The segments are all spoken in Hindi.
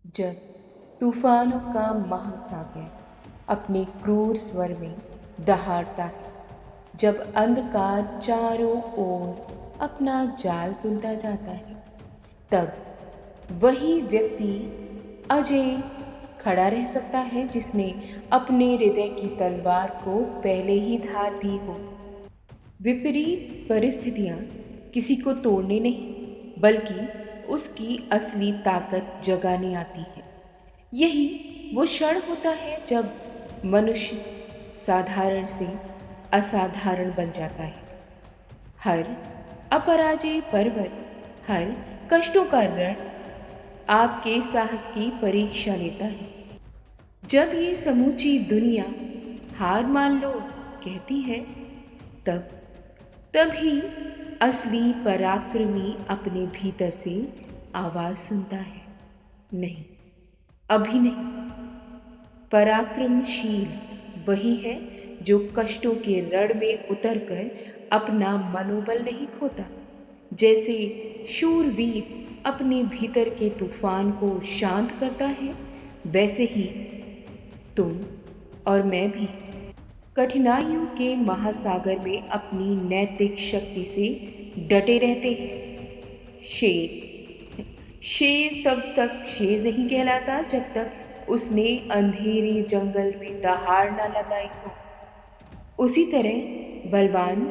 जब तूफानों का महासागर अपने क्रूर स्वर में दहाड़ता है, जब अंधकार चारों ओर अपना जाल बुनता जाता है, तब वही व्यक्ति अजय खड़ा रह सकता है जिसने अपने हृदय की तलवार को पहले ही धार दी हो। विपरीत परिस्थितियाँ किसी को तोड़ने नहीं, बल्कि उसकी असली ताकत जगाने आती है। यही वो क्षण होता है जब मनुष्य साधारण से असाधारण बन जाता है। हर अपराजय पर्वत, हर कष्टों का रण आपके साहस की परीक्षा लेता है। जब ये समूची दुनिया हार मान लो कहती है, तब तभी असली पराक्रमी अपने भीतर से आवाज सुनता है, नहीं, अभी नहीं। पराक्रमशील वही है जो कष्टों के रण में उतरकर अपना मनोबल नहीं खोता। जैसे शूरवीर अपने भीतर के तूफान को शांत करता है, वैसे ही तुम और मैं भी कठिनाइयों के महासागर में अपनी नैतिक शक्ति से डटे रहते हैं। शेर तब तक शेर नहीं कहलाता जब तक उसने अंधेरे जंगल में दहाड़ न लगाई हो। उसी तरह बलवान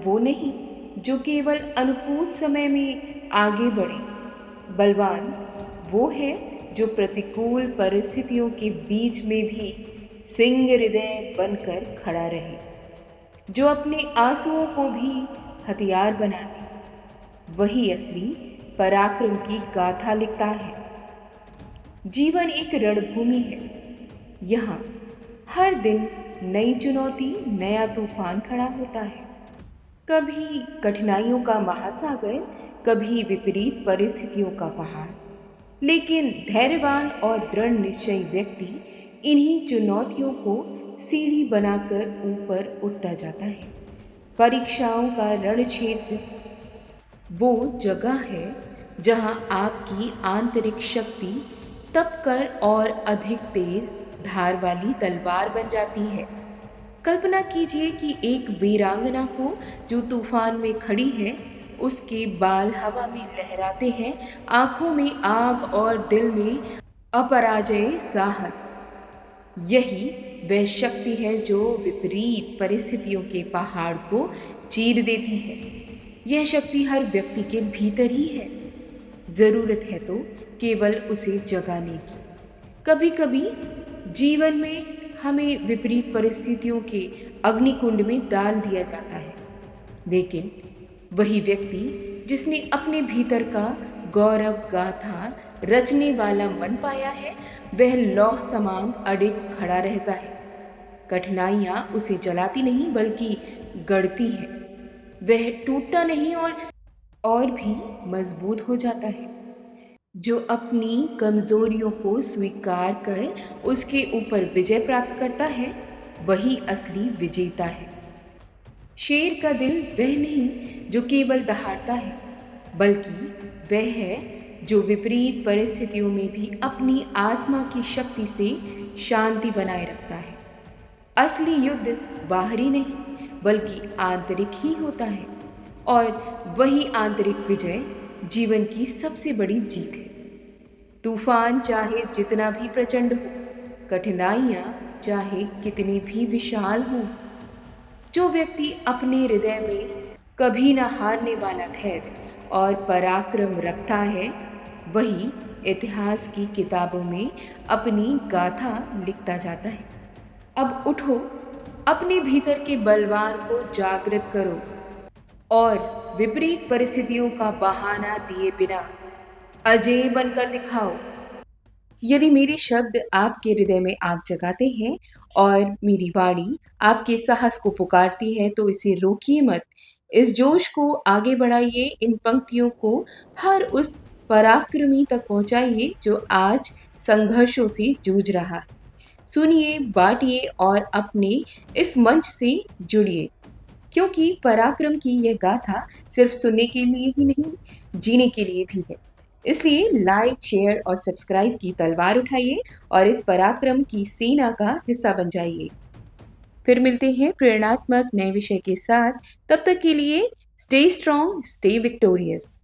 वो नहीं जो केवल अनुकूल समय में आगे बढ़े। बलवान वो है जो प्रतिकूल परिस्थितियों के बीच में भी सिंह हृदय बनकर खड़ा रहे, जो अपने आंसुओं को भी हथियार बना ले। वही असली पराक्रम की गाथा लिखता है। जीवन एक रणभूमि है। यहाँ हर दिन नई चुनौती, नया तूफान खड़ा होता है। कभी कठिनाइयों का महासागर, कभी विपरीत परिस्थितियों का पहाड़। लेकिन धैर्यवान और दृढ़ निश्चयी व्यक्ति इन्हीं चुनौतियों को सीढ़ी बनाकर ऊपर उठता जाता है। परीक्षाओं का रण क्षेत्र वो जगह है जहां आपकी आंतरिक शक्ति तपकर और अधिक तेज धार वाली तलवार बन जाती है। कल्पना कीजिए कि एक वीरांगना को जो तूफान में खड़ी है, उसके बाल हवा में लहराते हैं, आंखों में आग और दिल में अपराजय साहस। यही वह शक्ति है जो विपरीत परिस्थितियों के पहाड़ को चीर देती है। यह शक्ति हर व्यक्ति के भीतर ही है। जरूरत है तो केवल उसे जगाने की। कभी कभी जीवन में हमें विपरीत परिस्थितियों के अग्निकुंड में डाल दिया जाता है, लेकिन वही व्यक्ति जिसने अपने भीतर का गौरव गाथा रचने वाला मन पाया है, वह लौह समान अडिग खड़ा रहता है। कठिनाइयां उसे जलाती नहीं बल्कि गढ़ती हैं। वह टूटता नहीं और भी मजबूत हो जाता है। जो अपनी कमजोरियों को स्वीकार कर उसके ऊपर विजय प्राप्त करता है, वही असली विजेता है। शेर का दिल वह नहीं जो केवल दहाड़ता है, बल्कि वह है जो विपरीत परिस्थितियों में भी अपनी आत्मा की शक्ति से शांति बनाए रखता है। असली युद्ध बाहरी नहीं बल्कि आंतरिक ही होता है, और वही आंतरिक विजय जीवन की सबसे बड़ी जीत है। तूफान चाहे जितना भी प्रचंड हो, कठिनाइयाँ चाहे कितनी भी विशाल हो, जो व्यक्ति अपने हृदय में कभी न हारने वाला धैर्य और पराक्रम रखता है, वही इतिहास की किताबों में अपनी गाथा लिखता जाता है। अब उठो, अपने भीतर के बलवान को जागृत करो और विपरीत परिस्थितियों का बहाना दिए बिना अजय बनकर दिखाओ। यदि मेरे शब्द आपके हृदय में आग जगाते हैं और मेरी वाणी आपके साहस को पुकारती है, तो इसे रोकिए मत। इस जोश को आगे बढ़ाइए, इन पंक्तियों को हर उस पराक्रमी तक पहुंचाइए जो आज संघर्षों से जूझ रहा है। सुनिए, बांटिए और अपने इस मंच से जुड़िए, क्योंकि पराक्रम की यह गाथा सिर्फ सुनने के लिए ही नहीं, जीने के लिए भी है। इसलिए लाइक, शेयर और सब्सक्राइब की तलवार उठाइए और इस पराक्रम की सेना का हिस्सा बन जाइए। फिर मिलते हैं प्रेरणात्मक नए विषय के साथ। तब तक के लिए स्टे स्ट्रॉन्ग, स्टे विक्टोरियस।